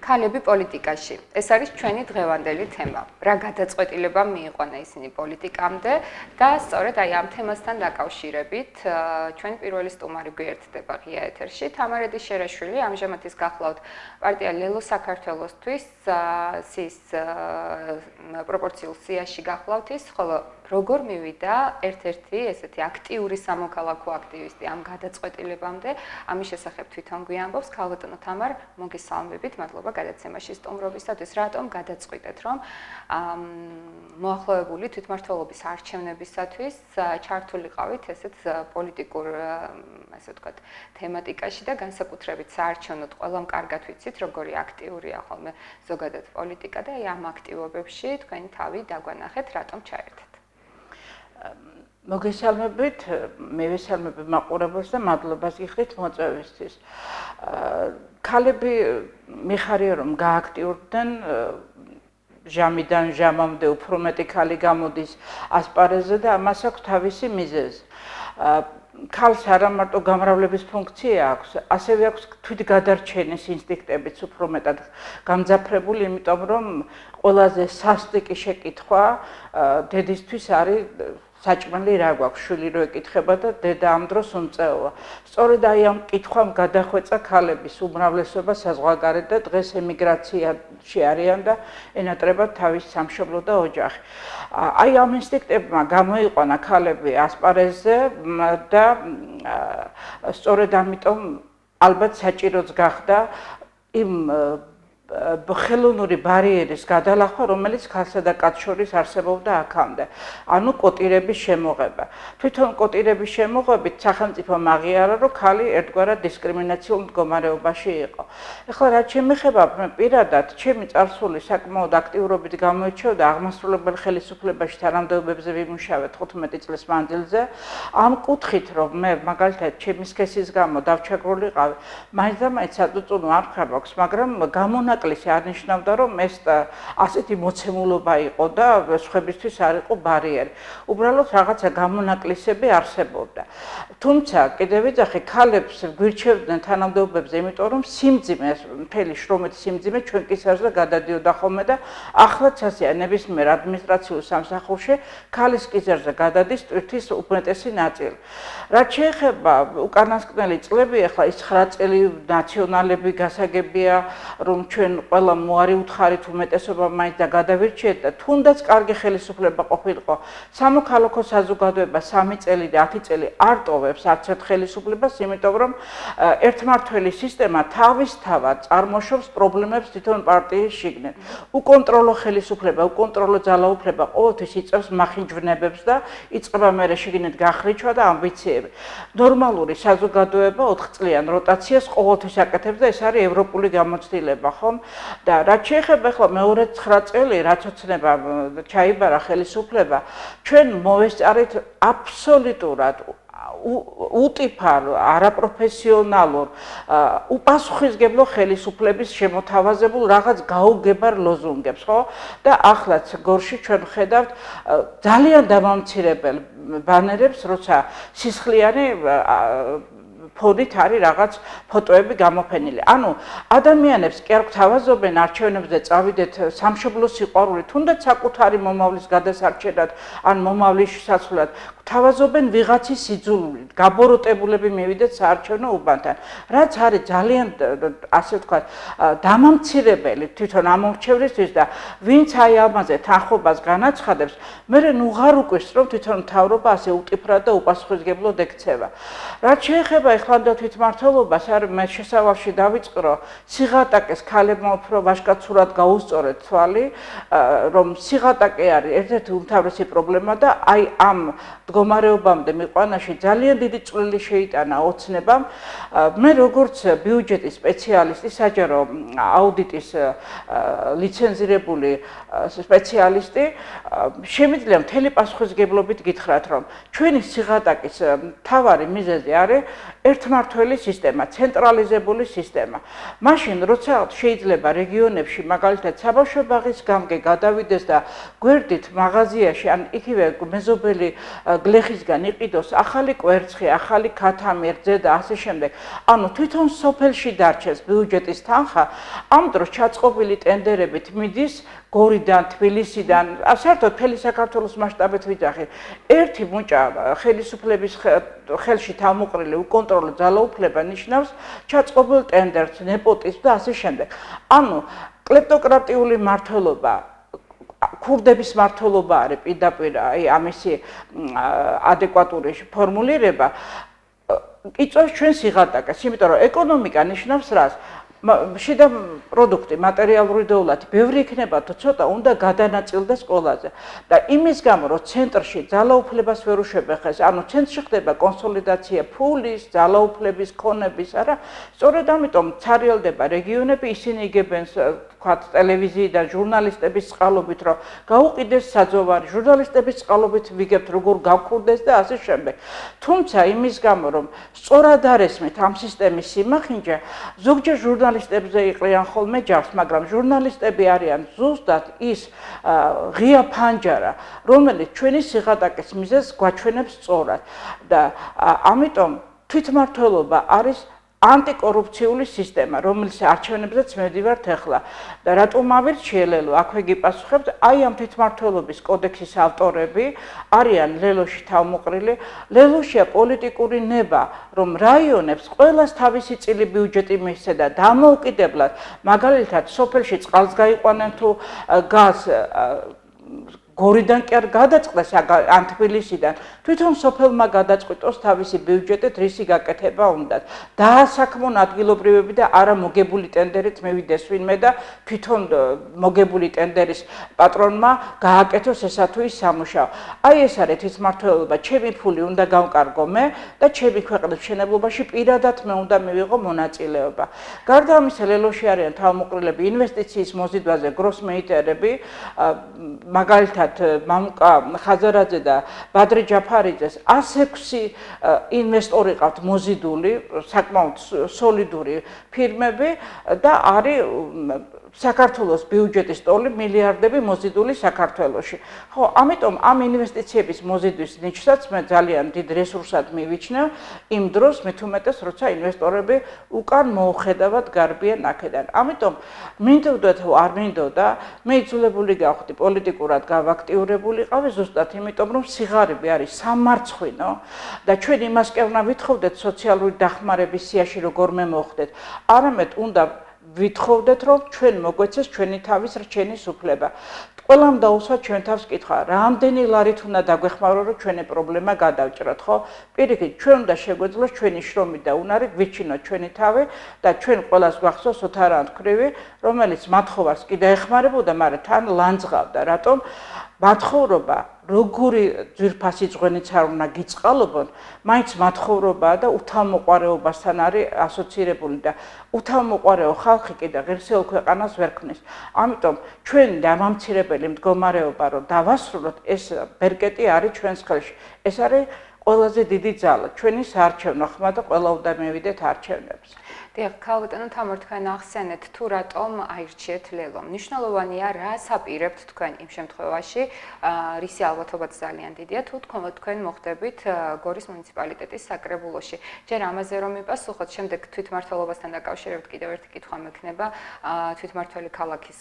ქალები პოლიტიკაში. ეს არის ჩვენი დღევანდელი თემა. რა გადაწყვეტილება მიიყვანა ისინი პოლიტიკამდე და სწორედ აი ამ თემასთან დაკავშირებით ჩვენი პირველი სტუმარი გვერდდება ღია ეთერში. თამარედი შერაშვილი, ამჟამად ის გახლავთ პარტია ლელო საქართველოსთვის სის პროპორციულ სიაში გახლავთ ის, ხოლო როგორ მივიდა ერთ-ერთი ესეთი აქტიური სამოქალაქო აქტივისტი ამ გადაწყვეტილებამდე, ამის შესახებ თვითონ გვიამბობს ქალბატონო თამარ, მოგესალმებით, მადლობა გადაცემაში სტუმრობისათვის. რატომ გადაწყვიტეთ, რომ მოახლოებული თვითმმართველობის არჩევნებისათვის ჩართულიყავით ესეთ პოლიტიკურ, ასე ვთქვათ, თემატიკაში და განსაკუთრებით საარჩევნოდ ყველამ კარგად ვიცით, როგორი აქტიურია ხოლმე ზოგადად პოლიტიკა და აი ამ აქტივობებში თქვენი თავი დაგვანახეთ, რატომ ჩაერთეთ? მოგესალმებით, მე ვესალმები მაყურებელს და მადლობას გიხდით მოწვევისთვის. ქალები მიხარია რომ გააქტიურდნენ ჟამიდან ჟამამდე უფრო მეტი ქალი გამოდის ასპარეზზე და ამას აქვს თავისი მიზეზი. ქალს არა მარტო გამრავლების ფუნქცია აქვს, ასევე აქვს თვითგადარჩენის ინსტინქტებიც უფრო მეტად გამძაფრებული, იმიტომ რომ ყველაზე სასტიკი შეკითხვა დედისთვის არის საჭმელი რა გვაქვს, შვილი რო ეკითხება და დედა ამ დროს უმწეოა. სწორედ აი ამ კითხვამ გადახვეწა ქალების უმრავლესობა საზღვარგარეთ და დღეს ემიგრაციაში არიან და ენატრებათ თავის სამშობლო და ოჯახი. აი ამ ინსტინქტებმა გამოიყვანა ქალები ასპარეზზე და სწორედ ამიტომ ალბათ საჭიროც გახდა იმ ხელოვნური ბარიერის გადალახვა, რომელიც ქალსა და კაცს შორის არსებობდა აქამდე. ანუ კოტირების შემოღება. თვითონ კოტირების შემოღებით სახელმწიფო აღიარა, რომ ქალი ერთგვარად დისკრიმინაციულ მდგომარეობაში იყო. ეხლა რაც შემეხება პირადად, ჩემი წარსული საკმაოდ აქტიურობით გამოირჩეოდა აღმასრულებელ ხელისუფლებაში თანამდებობებზე ვიმუშავე 15 წლის მანძილზე. ამ კუთხით, რომ მე მაგალითად ჩემი სქესის გამო დავჩაგრულიყავი, მაინც და მაინც საწუწუნო არ ხარვაქვს, მაგრამ გამონაკლისი არნიშნავდა, რომ ეს ასეთი მოცემულობა იყო და სხვებისთვის არ იყო ბარიერი. უბრალოდ რაღაცა გამონაკლისები არსებობდა. თუმცა კიდევ ვიძახი, ქალებს გვირჩევდნენ თანამდებობებზე, იმიტომ რომ სიმძიმე, მთელი შრომითი სიმძიმე ჩვენ კისერზე გადადიოდა ხოლმე და ახლაც ასეა ნებისმიერ ადმინისტრაციულ სამსახურში ქალის კისერზე გადადის ტვირთის უმეტესი ნაწილი. რაც შეეხება უკანასკნელი წლები, ახლა ის 9 წელი ნაციონალები გასაგებია, რომ ჩვენ ყველა მოარი უთხარით უმეტესობა მაინც და გადავირჩიეთ და თუნდაც კარგი ხელისუფლება ყოფილიყო, სამოქალაქო საზოგადოება 3 წელი და 10 წელი არ ტოვებს არც ერთ ხელისუფლებას, იმიტომ რომ ერთმართველი სისტემა თავისთავად წარმოშობს პრობლემებს თვითონ პარტიის შიგნით. უკონტროლო ხელისუფლება, უკონტროლო ძალაუფლება ყოველთვის იწევს მახინჯვნებებს და იწყება მერე შიგნით გახრიჩვა და ამბიციები. ნორმალური საზოგადოება 4 წლიან როტაციას ყოველთვის აკეთებს და ეს არის ევროპული გამოცდილება, ხომ? და რაც შეეხება ახლა მეორე 9 წელი, რაც ოცნება ჩაიბარა ხელისუფლება, ჩვენ მოვესწარით აბსოლუტურად უტიფარ, არაპროფესიონალურ, უპასუხისმგებლო ხელისუფლების შემოთავაზებულ რაღაც გაუგებარ ლოზუნგებს, ხო? და ახლაც გორში ჩვენ ვხედავთ ძალიან დამამცირებელ ბანერებს, როცა სისხლიანი ფონით არის რაღაც ფოტოები გამოფენილი. ანუ ადამიანებს კი არ გვთავაზობენ არჩევნებზე წავიდეთ სამშობლოს სიყვარული, თუნდაც საკუთარი მომავლის გადასარჩენად ან მომავლის შესაცვლად, გვთავაზობენ ვიღაცის სიძულვილით, გაბოროტებულები მივიდეთ საარჩევნო უბანთან. რაც არის ძალიან, ასე ვთქვათ, დამამცირებელი თვითონ ამორჩევლისთვის და ვინც აი ამაზე თანხმობას განაცხადებს, მერე ნუღარ უკვირს, რომ თვითონ მთავრობა ასე უტიფრად და უპასუხისმგებლოდ ექცევა. რაც შეეხება ეხლანდელ თვითმმართველობას, არ მე შესავალში დავიწყრო, სიღატაკეს ქალებმა უფრო ვაჟკაცურად გაუსწორეთ თვალი, რომ სიღატაკე არის ერთ-ერთი უმთავრესი პრობლემა და აი ამ მდგომარეობამდე მიყვანაში ძალიან დიდი წვლილი შეიტანა ოცნებამ. მე როგორც ბიუჯეტის სპეციალისტი, საჯარო აუდიტის ლიცენზირებული სპეციალისტი, შემიძლია მთელი პასუხისმგებლობით გითხრათ, რომ ჩვენი სიღატაკის მთავარი მიზეზი არის ერთმართველი სისტემა, ცენტრალიზებული სისტემა. მაშინ, როცა შეიძლება რეგიონებში, მაგალითად, საბავშვო ბაღის გამგე გადავიდეს და გვერდით მაღაზიაში ან იქივე მეზობელი გლეხისგან იყიდოს ახალი კვერცხი, ახალი ქათამერძე და ასე შემდეგ. ანუ თვითონ სოფელში დარჩეს ბიუჯეტის თანხა, ამ დროს ჩაწყობილი ტენდერებით მიდის გორიდან, თბილისიდან, საერთოდ მთელი საქართველოს მასშტაბით ვიძახით. ერთი მუჭა ხელისუფლების ხელში თავმოყრილი უკონტროლო ძალაუფლება ნიშნავს ჩაწყობილ ტენდერს, ნეპოტიზმს და ასე შემდეგ. ანუ კლეპტოკრატიული მართლობა ქურდების მართლობა არის პირდაპირ აი ამისი ადეკვატური ფორმულირება იწვევს ჩვენს სიღატაკეს, იმიტომ რომ ეკონომიკა ნიშნავს რას? შიდა პროდუქტი, მატერიალური დოვლათი, ბევრი იქნება თუ ცოტა უნდა გადანაწილდეს ყველაზე. და იმის გამო, რომ ცენტრში ძალაუფლებას ვერ უშვებეხეს, ანუ ცენტრში ხდება კონსოლიდაცია ფულის, ძალაუფლების, ქონების, არა, სწორედ ამიტომ ცარიელდება რეგიონები, ისინი იგებენ თქვათ ტელევიზიიდან ჟურნალისტების წყალობით, რომ გაუყიდეს საძოვარი, ჟურნალისტების წყალობით ვიგებთ როგორ გავქურდეს და ასე შემდეგ. თუმცა იმის გამო, რომ სწორად არ ესმით ამ სისტემის სიმახინჯე, ზოგჯერ ჟურნალისტებზე იყრიან ხოლმე ჯარს, მაგრამ ჟურნალისტები არიან ზუსტად ის ღია ფანჯარა, რომელიც ჩვენი სიღატაკის მიზეზს გვაჩვენებს სწორად და ამიტომ თვითმმართველობა არის ანტიკორუფციული სისტემა, რომელიც არჩევნებზეც მედივართ ახლა და რატომ ავირჩიელელო, აქვე გიპასუხებთ, აი ამ თვითმმართველობის კოდექსის ავტორები არიან ლელოში თავმოყრილი, ლელოშია პოლიტიკური ნება, რომ რაიონებს ყველას თავისი წილი ბიუჯეტი მიისცე და დამოუკიდებლად, მაგალითად, სოფელში წყალს გაიყვანენ თუ გაზ გორიდან კი არ გადაწყდეს ან თბილისიდან თვითონ სოფელმა გადაწყვიტოს თავისი ბიუჯეტით რისი გაკეთება უნდათ დაასაქმონ ადგილობრივები და არა მოგებული ტენდერით მივიდეს ვინმე და თვითონ მოგებული ტენდერის პატრონმა გააკეთოს ესა თუ ის სამუშაო აი ეს არის თვითმმართველობა ჩემი ფული უნდა გავკარგო მე და ჩემი ქვეყნის მშენებლობაში პირადად მე უნდა მივიღო მონაწილეობა გარდა ამისა ლელოში არიან თავმოყრილები ინვესტიციის მოზიდვაზე გროსმეიტერები მაგალითად მამუკა ხაზარაძე და ბადრი ჯაფარიძეს 106 ინვესტორი ყავთ მოზიდული, საკმაოდ სოლიდური ფირმები და არის საქართველოს ბიუჯეტის ტოლი მილიარდები მოზიდული საქართველოში. ხო, ამიტომ ამ ინვესტიციების მოზიდვის ნიშნსაც მე ძალიან დიდ რესურსად მივიჩნევ იმ დროს მით უმეტეს როცა ინვესტორები უკან მოუხედავად გარბიან აქედან. ამიტომ მინდოდა თუ არ მინდოდა, მე იძულებული გავხდი პოლიტიკურად გავაქტიურებულიყავი ზუსტად იმიტომ რომ სიღარიბე არის სამარცხვინო და ჩვენ იმას კი უნდა ვითხოვდეთ სოციალური დახმარების სიაში როგორ მე მოხდეთ. არამედ უნდა ვითხოვდეთ რომ ჩვენ მოგვეცეს ჩვენი თავის რჩენის უფლება. ყველამ დაუსვა ჩვენ თავს კითხვა, რამდენი ლარით უნდა დაგვეხმარო რომ ჩვენი პრობლემა გადავჭრათ, ხო? პირიქით, ჩვენ უნდა შეგვეძლოს ჩვენი შრომით და უნარით ვიჩინოთ ჩვენი თავი და ჩვენ ყველას გვახსოვს ოთარაანთ ქვრივი, რომელიც მათხოვარს კიდე ეხმარებოდა, მაგრამ თან ლანძღავდა, რატომ? მათხოვრობა როგორი ძვირფასი ძღვენიც არ უნდა გიწყალობონ, მაინც მათხოვრობაა და უთავმოყვარეობასთან არის ასოცირებული და უთავმოყვარეო ხალხი კიდე ღირსეულ ქვეყანას ვერ ქმნის. ამიტომ ჩვენ დამამცირებელი მდგომარეობა რომ დავასრულოთ, ეს ბერკეტი არის ჩვენს ხელში. ეს არის ყველაზე დიდი ძალა, ჩვენი საარჩევნო ხმა და ყველა უნდა მივიდეთ არჩევნებს. დიახ, ქალბატონო თამარ თქვენ ახსენეთ თუ რატომ აირჩიეთ ლელო. მნიშვნელოვანია რას აპირებთ თქვენ იმ შემთხვევაში, რისი ალბათობაც ძალიან დიდია, თუ თქვენ მოხდებით გორის მუნიციპალიტეტის საკრებულოში. ჯერ ამაზე რომ მიპასუხოთ, შემდეგ თვითმმართველობასთან დაკავშირებით კიდევ ერთი კითხვა მექნება თვითმმართველი ქალაქის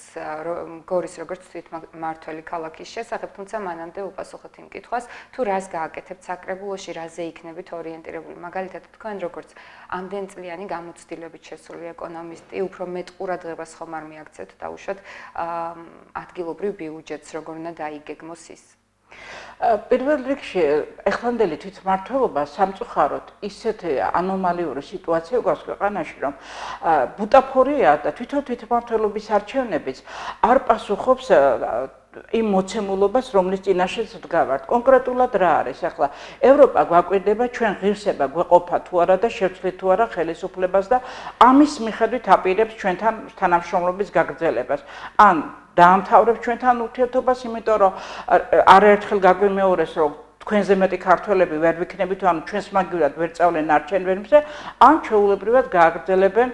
გორის როგორც თვითმმართველი ქალაქის შესახებ, თუმცა მანამდე უპასუხოთ იმ კითხვას, თუ რას გააკეთებთ საკრებულოში, რაზე იქნებით ორიენტირებული. მაგალითად, თქვენ როგორც ამდენწლიანი გამოცდილებით შესული ეკონომისტი, უფრო მეტ ყურადღებას ხომ არ მიაქცევთ დაუშვათ ადგილობრივ ბიუჯეტს, როგორ უნდა დაიგეგმოს ის. პირველ რიგში ეხლანდელი თვითმმართველობა სამწუხაროდ ისეთი ანომალიური სიტუაცია გვაქვს ქვეყანაში, რომ ბუტაფორია და თვითონ თვითმმართველობის არჩევნებიც არ პასუხობს იმ მოცემულობას, რომლის წინაშეც ვდგავართ. კონკრეტულად რა არის? ახლა ევროპა გვაკვირდება, ჩვენ ღირსება გვეყოფა თუ არა და შევცვლით თუ არა ხელისუფლებას და ამის მიხედვით აპირებს ჩვენთან თანამშრომლობის გაგრძელებას. ან დაამთავრებს ჩვენთან ურთიერთობას, იმიტომ რომ არაერთხელ გაგვიმეორეს, რომ თქვენზე მეტი ქართველები ვერ ვიქნებით, ანუ ჩვენს მაგივრად ვერ წავლენ არჩევნებზე, ან ჩვეულებრივად გააგრძელებენ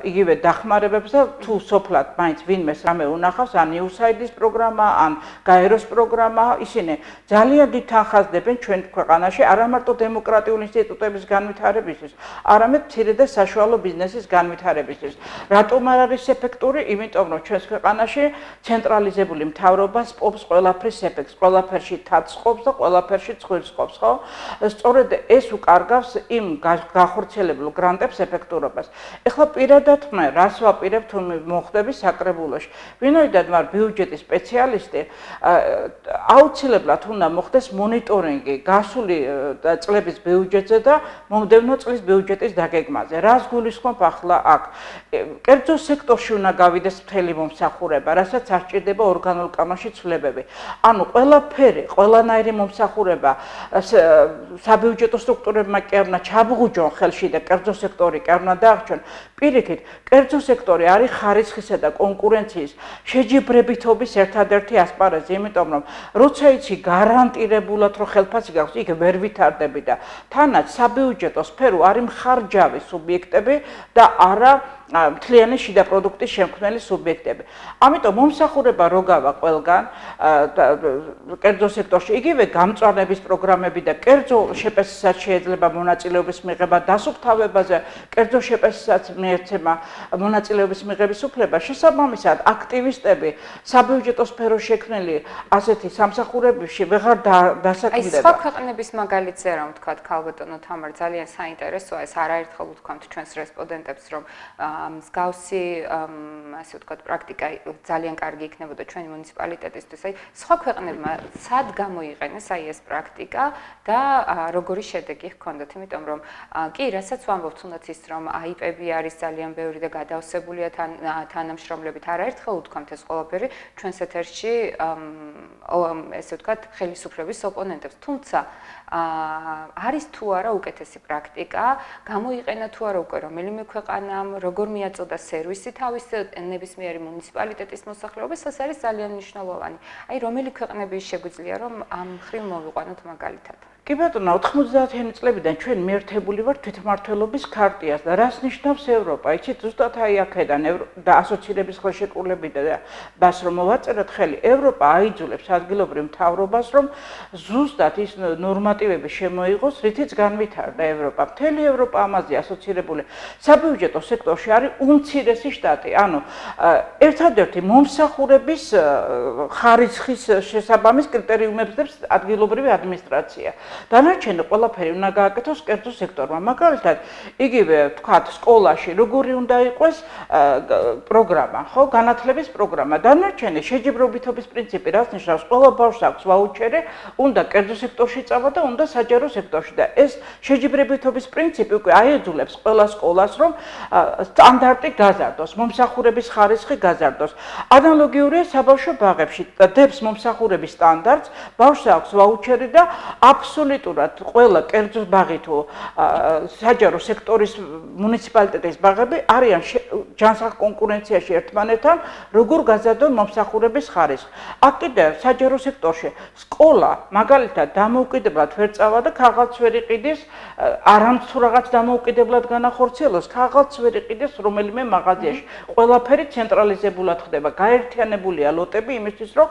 იგივე დახმარებებს და თუ სოფლად მაინც ვინმეს რამე უნახავს, ან USAID-ის პროგრამა, ან გაეროს პროგრამა, ისინი ძალიან დიდ თანხმდებენ ჩვენ ქვეყანაში არა მარტო დემოკრატიული ინსტიტუტების განვითარებისთვის, არამედ მცირე და საშუალო ბიზნესის განვითარებისთვის. რატომ არ არის ეფექტური? იმიტომ რომ ჩვენს ქვეყანაში ცენტრალიზებული მთავრობა სპობს ყველაფრის ეფექტს, ყველაფერში თაცხობს და ყველაფერში ცხვირს ყოფს, ხო? სწორედ ეს უკარგავს იმ გახორციელებულ გრანტებს ეფექტურობას. ეხლა პირადად მე რას ვაპირებ თუ მოხდები საკრებულოში? ვინოიდან ვარ ბიუჯეტის სპეციალისტი, აუცილებლად უნდა მოხდეს მონიტორინგი გასული წლების ბიუჯეტზე და მომდევნო წლის ბიუჯეტის დაგეგმაზე. რას გულისხმობ ახლა აქ? კერძო სექტორში უნდა გავიდეს მთელი მომსახურება, რასაც არ სჭირდება ორგანულ კამაში ცვლილებები. ანუ ყველაფერი, ყველანაირი მომსახურება საბიუჯეტო სტრუქტურებმა კი არ უნდა ჩაბღუჯონ ხელში და კერძო სექტორი კი არ უნდა დაახჩონ. პირიქით, კერძო სექტორი არის ხარისხისა და კონკურენციის შეჯიბრებითობის ერთადერთი ასპარეზი, იმიტომ რომ როცა იცი გარანტირებულად რომ ხელფასი გაქვს, იქ ვერ ვითარდები და თანაც საბიუჯეტო სფერო არის მხარჯავი სუბიექტები და არა მთლიანი შიდა პროდუქტის შემქმნელი სუბიექტები. ამიტომ მომსახურება რო გავა ყველგან კერძო სექტორში, იგივე გამწვანების პროგრამები და კერძო შეპესისაც შეიძლება მონაწილეობის მიღება დასუფთავებაზე, კერძო შეპესისაც მიეცემა მონაწილეობის მიღების უფლება. შესაბამისად, აქტივისტები საბიუჯეტო სფეროში შექმნილი ასეთი სამსახურებებში ვეღარ დასაქმდება. აი სხვა ქვეყნების მაგალითზე რომ ვთქვათ, ქალბატონო თამარ, ძალიან საინტერესოა ეს არაერთხელ ვთქვამთ ჩვენს რესპონდენტებს, რომ მსგავსი ასე ვთქვათ პრაქტიკა ძალიან კარგი იქნებოდა ჩვენი მუნიციპალიტეტისთვის. აი სხვა ქვეყნებმა სად გამოიყენეს აი ეს პრაქტიკა და როგორი შედეგი ჰქონდათ, იმიტომ რომ კი, რასაც ვამბობთ, თუნდაც ის რომ აიპები არის ძალიან ბევრი და გადავსებულია თანამშრომლებით, არაერთხელ ვთქვამთ ეს ყველაფერი ჩვენს ეთერში ესე ვთქვათ ხელისუფლების ოპონენტებს, თუმცა არის თუ არა უკეთესი პრაქტიკა, გამოიყენა თუ არა უკვე რომელიმე ქვეყანამ, როგორ მიაწოდა სერვისი თავის ნებისმიერი მუნიციპალიტეტის მოსახლეობას, ეს არის ძალიან მნიშვნელოვანი. აი რომელი ქვეყნები შეგვიძლია რომ ამ მხრივ მოვიყვანოთ მაგალითად? კი ბატონო, 90-იანი წლებიდან ჩვენ მიერთებული ვართ თვითმმართველობის ქარტიას და რას ნიშნავს ევროპა? იცით, ზუსტად აი აქედან და ასოცირების ხელშეკრულებიდან და ბას რომ მოვაწეროთ ხელი, ევროპა აიძულებს ადგილობრივ მთავრობას, რომ ზუსტად ის ნორმატივები შემოიღოს, რითიც განვითარდა ევროპა. მთელი ევროპა ამაზე ასოცირებული. საბიუჯეტო სექტორში არის უმცირესი შტატი, ანუ ერთადერთი მომსახურების ხარისხის შესაბამის კრიტერიუმებს დებს ადგილობრივი ადმინისტრაცია. დანარჩენი ყველაფერი უნდა გააკეთოს კერძო სექტორმა. მაგალითად, იგივე ვთქვათ, სკოლაში როგორი უნდა იყოს პროგრამა, ხო, განათლების პროგრამა. დანარჩენი შეჯიბრებითობის პრინციპი რას ნიშნავს? ყველა ბავშვს აქვს ვაუჩერი, უნდა კერძო სექტორში წავა და უნდა საჯარო სექტორში და ეს შეჯიბრებითობის პრინციპი უკვე აიძულებს ყველა სკოლას, რომ სტანდარტი გაზარდოს, მომსახურების ხარისხი გაზარდოს. ანალოგიურია საბავშვო ბაღებში. დებს მომსახურების სტანდარტს, ბავშვს აქვს ვაუჩერი და აბსოლუტურად ყველა კერძო ბაღი თუ საჯარო სექტორის მუნიციპალიტეტის ბაღები არიან ჯანსაღ კონკურენციაში ერთმანეთთან, როგორ გაზარდონ მომსახურების ხარისხი. აქ კიდევ საჯარო სექტორში სკოლა მაგალითად დამოუკიდებლად ვერ წავა და ქაღალდს ვერ იყიდეს, არამც თუ რაღაც დამოუკიდებლად განახორციელოს, ქაღალდს ვერ იყიდეს რომელიმე მაღაზიაში. ყველაფერი ცენტრალიზებულად ხდება, გაერთიანებულია ლოტები იმისთვის, რომ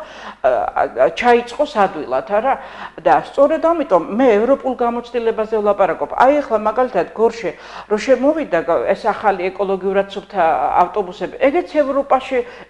ჩაიწყოს ადვილად, არა? და სწორედ ამიტომ მე ევროპულ გამოცდილებაზე ვლაპარაკობ. აი ახლა მაგალითად გორში რო შემოვიდა ეს ახალი ეკოლოგიურად სუფთა ავტობუსები, ეგეც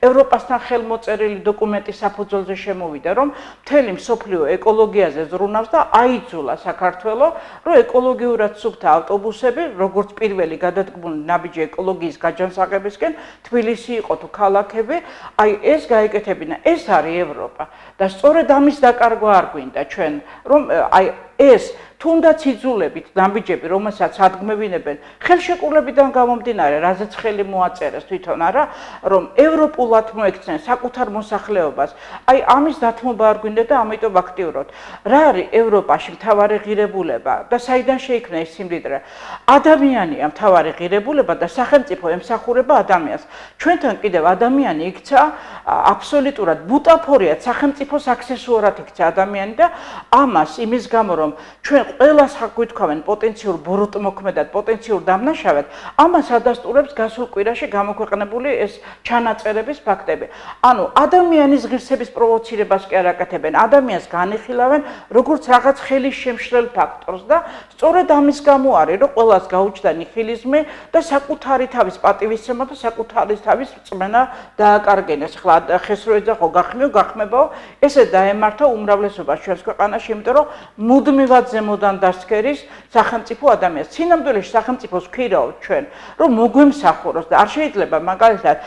ევროპასთან ხელმოწერილი დოკუმენტის საფუძველზე შემოვიდა, რომ მთელი მსოფლიო ეკოლოგიაზე ზრუნავს და აიძულა საქართველოს, რომ ეკოლოგიურად სუფთა ავტობუსები, როგორც პირველი გადადგმული ნაბიჯი ეკოლოგიის გაჯანსაღებისკენ, თბილისი იყო თუ ქალაქები, აი ეს გაეკეთებინა. ეს არის ევროპა და სწორედ ამის დაკარგვა არ გვინდა ჩვენ, რომ აი ეს თუნდაც იძულებით ნაბიჯები, რომელსაც ადგმევინებენ ხელშეკრულებიდან გამომდინარე, რაზეც ხელი მოაწერეს თვითონ არა, რომ ევროპულად მოექცნენ საკუთარ მოსახლეობას. აი ამის დათმობა არ გვინდა და ამიტომ აქტიურობთ. რა არის ევროპაში მთავარი ღირებულება და საიდან შეიქმნა ეს სიმდიდრე? ადამიანია მთავარი ღირებულება და სახელმწიფო ემსახურება ადამიანს. ჩვენთან კიდევ ადამიანი იქცა აბსოლუტურად ბუტაფორიად სახელმწიფოს აქსესუარად იქცა ადამიანი და ამას იმის გამო რომ ჩვენ ყველას გვითქვამენ პოტენციურ ბოროტმოქმედად, პოტენციურ დამნაშავედ, ამას ადასტურებს გასულ კვირაში გამოქვეყნებული ეს ჩანაწერების ფაქტები. ანუ ადამიანის ღირსების პროვოცირებას კი არ აკეთებენ, ადამიანს განიხილავენ როგორც რაღაც ხელის შემშლელ ფაქტორს და სწორედ ამის გამო არის რომ ყველას გაუჩნდა ნიჰილიზმი და საკუთარი თავის პატივისცემა და საკუთარი თავის რწმენა დააკარგენეს. ხლა ხეს რო ეძახო გახმებაო, ესე დაემართა უმრავლესობას ჩვენს ქვეყანაში, იმიტომ რომ მუდმივად ზემოდან დასქერის სახელმწიფო ადამიანს. სინამდვილეში სახელმწიფოს ვქირავთ ჩვენ, რომ მოგვემსახუროს და არ შეიძლება მაგალითად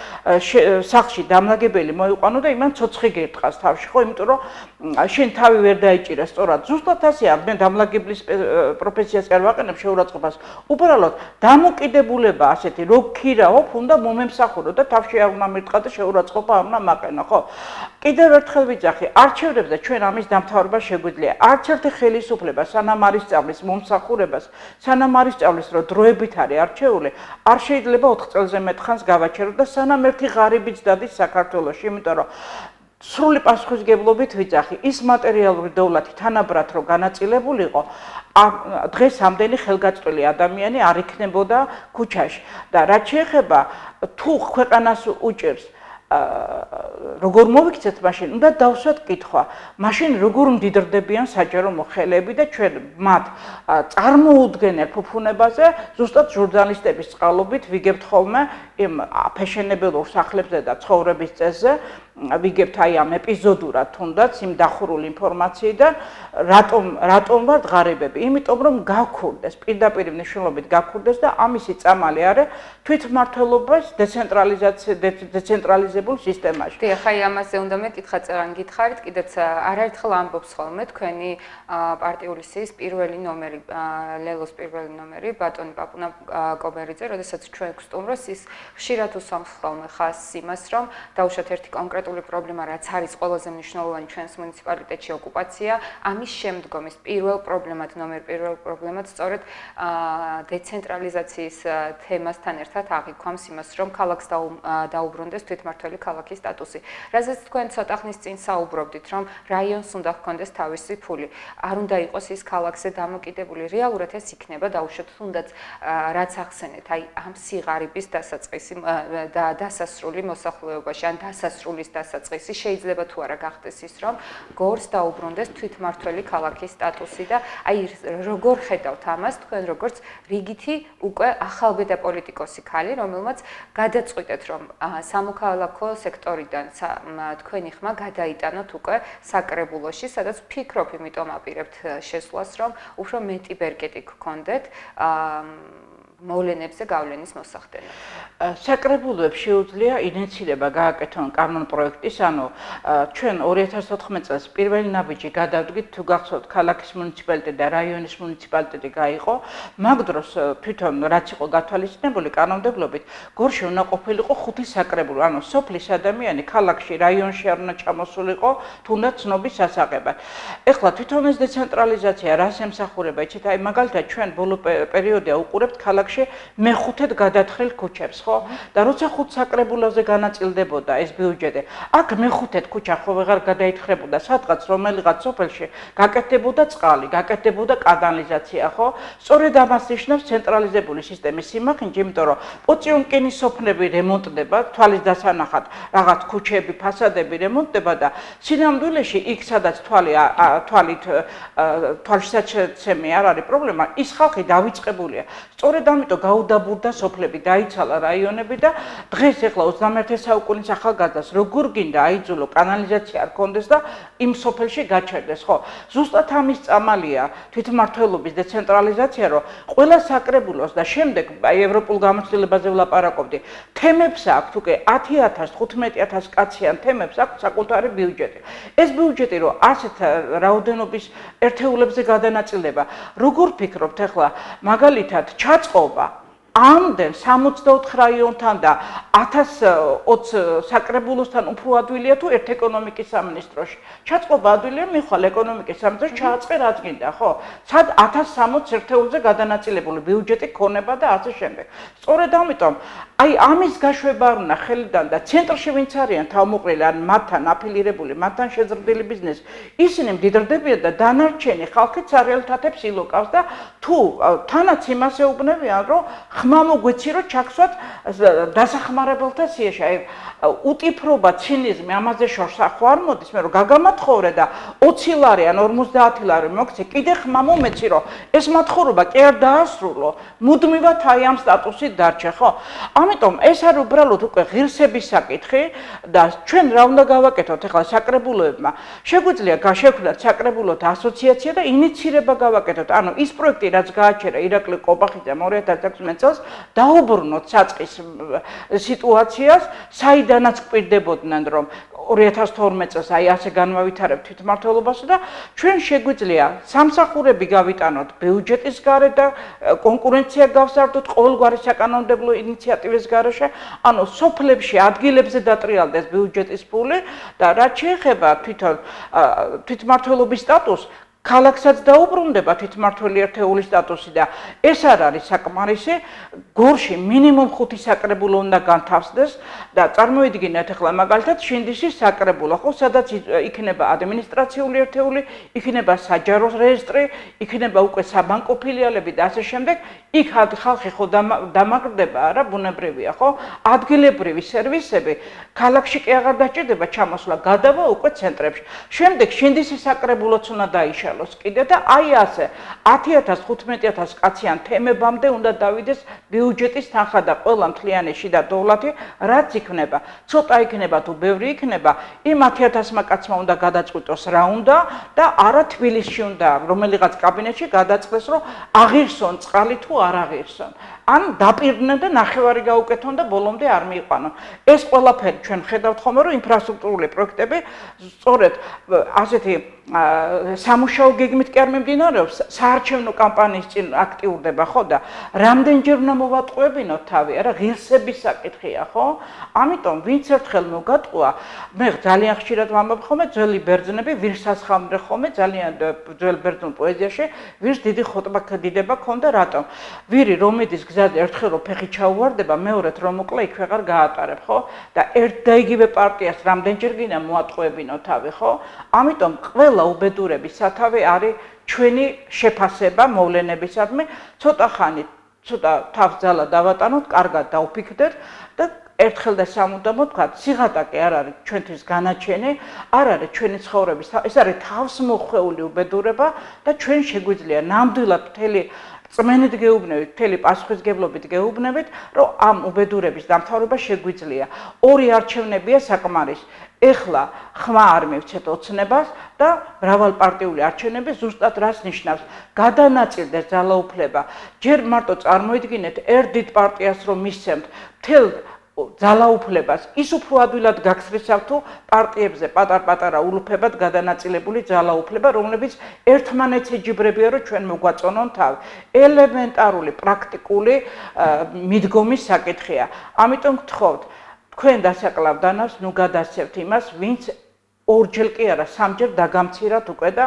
სახლში დამლაგებელი მოიყვანო და იმან ცოცხი გერტყას თავში, ხო, იმიტომ რომ შენ თავი ვერ დაიჭირა სწორად. ზუსტად ასეა, მე დამლაგებლის პროფესიას არ ვაყენებ შეურაცხყოფას. უბრალოდ დამოკიდებულება ასეთი, რომ ვქირავობ, უნდა მომემსახურო და თავში არ უნდა მერტყა და შეურაცხყოფა არ უნდა მაყენო, ხო? კიდევ ერთხელ ვიძახი, არჩევნებზე ჩვენ ამის დამთავრება შეგვიძლია. არც ერთი ხელისუფლება სანამ არ ისწავლის მომსახურებას, სანამ არ ისწავლის, რომ დროებით არის არჩეული, არ შეიძლება 4 წელზე მეტ ხანს გავაჩეროთ და სანამ ერთი ღარიბიც დადის საქართველოში, იმიტომ რომ სრული პასუხისგებლობით ვიძახი, ის მატერიალური დოვლათი თანაბრად რო განაწილებულიყო, დღეს ამდენი ხელგაწველი ადამიანი არ იქნებოდა ქუჩაში და რაც შეეხება თუ ქვეყანას უჭერს როგორ მოვიქცეთ მაშინ, უნდა დავსვათ კითხვა, მაშინ როგორ მდიდრდებიან საჯარო მოხელეები და ჩვენ მათ წარმოუდგენელ ფუფუნებაზე ზუსტად ჟურნალისტების წყალობით ვიგებთ ხოლმე იმ აფეშენებელურ სახლებზე და ცხოვრების წესზე ვიგებთ აი ამ ეპიზოდურად თუნდაც იმ დახურული ინფორმაციიდან რატომ ვართ ღარიბები? იმიტომ რომ გაქურდეს, პირდაპირ მნიშვნელობით გაქურდეს და ამისი წამალი არის თვითმმართველობის დეცენტრალიზებულ სისტემაში. დიახ, აი ამაზე უნდა მეკითხა წერან გითხარით, კიდეც არაერთხელ ამბობს ხოლმე თქვენი პარტიული სიის პირველი ნომერი, ლელოს პირველი ნომერი, ბატონი პაპუნა კობერიძე, როდესაც ჩვენ გვსტუმროს ის ხშირად უსვამს ხოლმე ხაზს იმას, რომ დაუშვათ ერთი კონკრეტული პრობლემა, რაც არის ყველაზე მნიშვნელოვანი ჩვენს მუნიციპალიტეტში ოკუპაცია, ამის შემდგომ ის პირველ პრობლემად სწორედ დეცენტრალიზაციის თემასთან ერთად აღიქვამს იმას, რომ ქალაქს დაუბრუნდეს თვითმმართველი ქალაქის სტატუსი. რაზეც თქვენ ცოტა ხნის წინ საუბრობდით, რომ რაიონს უნდა ჰქონდეს თავისი ფული. არ უნდა იყოს ის ქალაქზე დამოკიდებული. რეალურად ეს იქნება დაუშვათ თუნდაც რაც ახსენეთ, აი ამ სიღარიბის დასაწყისი და დასასრული მოსახლეობაში ან დასასრულის დასაწყისი შეიძლება თუ არა გახდეს ის, რომ გორს დაუბრუნდეს თვითმმართველი ქალაქის სტატუსი და აი როგორ ხედავთ ამას თქვენ როგორც რიგითი უკვე ახალბედა პოლიტიკოსი ქალი, რომელმაც გადაწყვიტეთ, რომ სამოქალაქო სექტორიდან თქვენი ხმა გადაიტანოთ უკვე საკრებულოში, სადაც ვფიქრობ, იმიტომ აპირებთ შესვლას, რომ უფრო მეტი ბერკეტი გქონდეთ მოვლენებზე გავლენის მოსახდენად. საკრებულოებს შეუძლია ინიციირება გააკეთონ კანონპროექტის, ანუ ჩვენ 2014 წელს პირველი ნაბიჯი გადავდგით, თუ გახსოვთ, ქალაქის მუნიციპალიტეტი და რაიონის მუნიციპალიტეტი გაიყო, მაგ დროს თვითონ რაც იყო გათვალისწინებული კანონმდებლობით, გორში უნდა ყოფილიყო 5 საკრებულო, ანუ სოფლის ადამიანი ქალაქში, რაიონში არ უნდა ჩამოსულიყო, თუნდაც ცნობის სასაღებად. ეხლა თვითონ ეს დეცენტრალიზაცია რას ემსახურება, იცით, აი მაგალითად ჩვენ ბოლო პერიოდია უყურებთ ქალაქში მეხუთედ გადათხრილ ქუჩებს, ხო? და როცა 5 საკრებულოზე განაწილდებოდა ეს ბიუჯეტი, აქ მეხუთედ ქუჩა ხო ვეღარ გადაითხრებოდა, სადღაც რომელიღაც სოფელში გაკეთდებოდა წყალი, გაკეთდებოდა კანალიზაცია, ხო? სწორედ ამას ნიშნავს ცენტრალიზებული სისტემის სიმახინჯე, იმიტომ რომ პოციუნკინის სოფლები რემონტდება, თვალის დასანახად რაღაც ქუჩები, ფასადები რემონტდება და სინამდვილეში იქ სადაც თვალით თვალშისაცემი არ არის პრობლემა, ის ხალხი დავიწყებულია. სწორედ ამიტომ გაუდაბურდა სოფლები, დაიცალა რაიონები და დღეს ეხლა 21 საუკუნის ახალგაზრდას როგორ გინდა აიძულო კანალიზაცია არ კონდეს და იმ სოფელში გაჩერდეს, ხო? ზუსტად ამის წამალია თვითმმართველობის დეცენტრალიზაცია, რომ ყველა საკრებულოს და შემდეგ აი ევროპულ გამოცდილებაზე ვლაპარაკობდი. თემებს აქვთ უკვე 10,000, 15,000 კაციან თემებს აქვთ საკუთარი ბიუჯეტი. ეს ბიუჯეტი რომ ასეთ რაოდენობის ერთეულებზე გადანაწილდება, როგორ ფიქრობთ ახლა მაგალითად ჩაწყობა ამდენ 64 რაიონთან და 1020 საკრებულოსთან უფრო ადვილია თუ ერთ ეკონომიკის სამინისტროში. ჩაწყობა ადვილია მიხვალ ეკონომიკის სამინისტროში ჩააწყე რაც გინდა, ხო? სად 1060 ერთეულზე გადანაწილებული ბიუჯეტი ქონება და ასე შემდეგ. სწორედ ამიტომ აი ამის გაშვება არ უნდა ხელიდან და ცენტრში ვინც არიან თავმოყრილი ან მათთან აფილირებული, მათთან შეზრდილი ბიზნესი, ისინი მდიდრდებიან და დანარჩენი ხალხიც რეალიტეტებს ილოკავს და თუ თანაც იმას ეუბნებიან, რომ ხმა მოგვეცი რომ ჩაქვსვათ დასახმარებელთა სიაში, აი უტიფრობა, ცინიზმი ამაზე შორს ახო არ მოდის, მე რომ გაგამათხოვრე და 20 ლარი ან 50 ლარი მოგცე, კიდე ხმა მომეცი რომ ეს მათხოვრობა კი არ დაასრულო, მუდმივად აი ამ სტატუსით დარჩე, ხო? ამიტომ ეს არის უბრალოდ უკვე ღირსების საკითხი და ჩვენ რა უნდა გავაკეთოთ ახლა საკრებულოებმა? შეგვიძლია გაშევქნათ საკრებულოთა ასოციაცია და ინიცირება გავაკეთოთ. ანუ ის პროექტი რაც გააჩერა ირაკლი კობახიძემ 2016 წელს დაუბრუნოთ საწყის სიტუაციას, საიდანაც გვპირდებოდნენ რომ 2012 წელს აი ასე განმავითარებთ თვითმმართველობასა და ჩვენ შეგვიძლია სამსახურები გავიტანოთ ბიუჯეტის გარეთ და კონკურენცია გავსართოთ ყოველგვარი საკანონმდებლო ინიციატივის გარეშე, ანუ სოფლებში, ადგილებზე დატრიალდეს ბიუჯეტის ფული და რაც შეეხება თვითმმართველობის სტატუსს, ქალაქსაც დაუბრუნდება თვითმმართველი ერთეულის სტატუსი და ეს არ არის საკმარისი, გორში მინიმუმ 5 საკრებულო უნდა განთავსდეს და წარმოიდგინეთ ახლა მაგალითად შინდისის საკრებულო, ხო, სადაც იქნება ადმინისტრაციული ერთეული, იქნება საჯარო რეესტრი, იქნება უკვე საბანკო ფილიალები და ასე შემდეგ, იქ ხალხი ხო დამაგრდება, არა, ბუნებრივია, ხო? ადგილებრივი სერვისები ქალაქში კი აღარ დაჭირდება ჩამოსვლა, გადავა უკვე ცენტრებში. შემდეგ შინდისის საკრებულოც უნდა დაიშალოს კიდე და აი ასე 10,000, 15,000 კაციან თემებამდე უნდა დავიდეს ბიუჯეტის თანხა და ყველა მთლიანი შიდა დოვლათი, რაც იქნება. ცოტა იქნება თუ ბევრი იქნება, იმ 10,000 კაცმა უნდა გადაწყვიტოს რა უნდა და არა თბილისში უნდა რომელიღაც კაბინეტში გადაწყდეს, რომ აღირსონ წყალი თუ არ აღირსონ. ან დაპირდნენ და ნახევარი გაუკეთონ და ბოლომდე არ მიიყვანონ. ეს ყველაფერი ჩვენ ხედავთ ხოლმე, რომ ინფრასტრუქტურული პროექტები სწორედ ასეთი სამუშაო გეგმით კი არ მიმდინარეობს, საარჩევნო კამპანიის წინ აქტიურდება, ხო და რამდენჯერ უნდა მოვატყუებინოთ თავი, არა, ღირსების საკითხია, ხო? ამიტომ ვინც ერთხელ მოგატყუა, მე ძალიან ხშირად ვამბობ ხოლმე, ძველი ბერძნები ვირსასხამდნენ ხოლმე, ძალიან ძველ ბერძნულ პოეზიაში ვირს დიდი ხოტბა დიდება ქონდა, რატომ? ვირი რომიდის გზაზე ერთხელ რო ფეხი ჩაუვარდება, მეორედ რომ უკლა იქ ვეღარ გაატარებ, ხო? და ერთ და იგივე პარტიას რამდენჯერ გინდა მოატყუებინო თავი, ხო? ამიტომ ყველა უბედურების სათავე არის ჩვენი შეფასება მოვლენებისადმი, ცოტა ხანი, ცოტა თავს ძალა დავატანოთ, კარგად დავფიქრდეთ და ერთხელ და სამუდამოდ ვთქვათ, სიღატაკე არ არის ჩვენთვის განაჩენი, არ არის ჩვენი ცხოვრების, ეს არის თავსმოხვეული უბედურება და ჩვენ შეგვიძლია ნამდვილად მთელი წმენით გეუბნებით, მთელი პასუხისგებლობით გეუბნებით, რომ ამ უბედურების დამთავრება შეგვიძლია. ორი არჩევნებია საკმარისი. ეხლა ხმა არ მივცეთ ოცნებას და მრავალპარტიული არჩევნები ზუსტად რას ნიშნავს? გადანაწილდეს ძალაუფლება. ჯერ მარტო წარმოიდგინეთ ერთ დიდ პარტიას რომ მისცემთ მთელ ძალაუფლებას, ის უფრო ადვილად გაგსრიცავ თუ პარტიებზე პატარ-პატარა ულუფებად გადანაწილებული ძალაუფლება, რომლებიც ერთმანეთს ეჯიბრებიან, რომ ჩვენ მოგვაწონონ თავი. ელემენტარული, პრაქტიკული მიდგომის საკითხია. ამიტომ გთხოვთ, თქვენ დასაკლავდანავს, ნუ გადასცევთ იმას, ვინც ორჯერ კი არა, სამჯერ დაგამცირათ უკვე და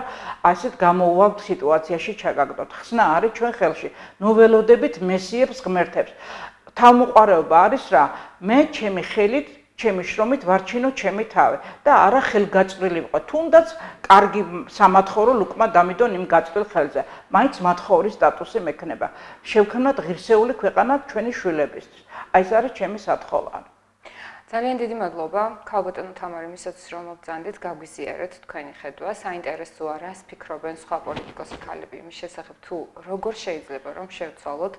ასეთ გამოუვალ სიტუაციაში ჩაგაგდოთ. ხსნა არის ჩვენ ხელში. ნუ ველოდებით მესიებს ღმერთებს. თავმოყარეობა არის რა, მე ჩემი ხელით, ჩემი შრომით ვარჩინო ჩემი თავი და არა ხელგაწვრილი ვიყო. თუნდაც კარგი სამათხოვრო ლუკმა დამიდონ იმ გაწვრილ ხელზე. მაინც მათხოვრის სტატუსი მექნება. შევქმნათ ღირსეული ქვეყანა ჩვენი შვილებისთვის. აი ეს არის ჩემი სათხოვარი. ძალიან დიდი მადლობა ქალბატონო თამარი მისაცის რომ მოგწანდით, გაგვიზიარეთ თქვენი ხედვა, საინტერესოა რას ფიქრობენ სხვა პოლიტიკოსი ქალები იმის შესახებ თუ როგორ შეიძლება რომ შევცვალოთ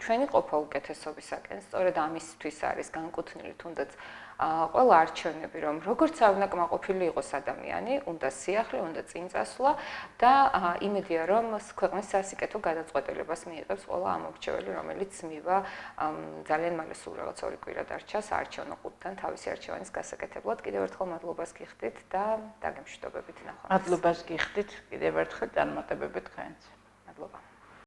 ჩვენი ყოფა უკეთესობისაკენ, სწორედ ამისთვის არის განკუთვნილი თუნდაც ყველა არჩევნები, რომ როგორც არ უნდა კმაყოფილი იყოს ადამიანი, უნდა სიახლე, უნდა წინწასვლა და იმედია, რომ ქვეყნის სასიკეთო გადაწყვეტილებას მიიღებს ყველა ამორჩეველი, რომელიც მივა ძალიან მალე სულ რაღაც 2 კვირა დარჩა საარჩევნო ყუთთან თავისი არჩევანის გასაკეთებლად. კიდევ ერთხელ მადლობას გიხდით და დაგემშვიდობებით ნახვამდის. მადლობას გიხდით კიდევ ერთხელ წარმატებები თქვენს. მადლობა.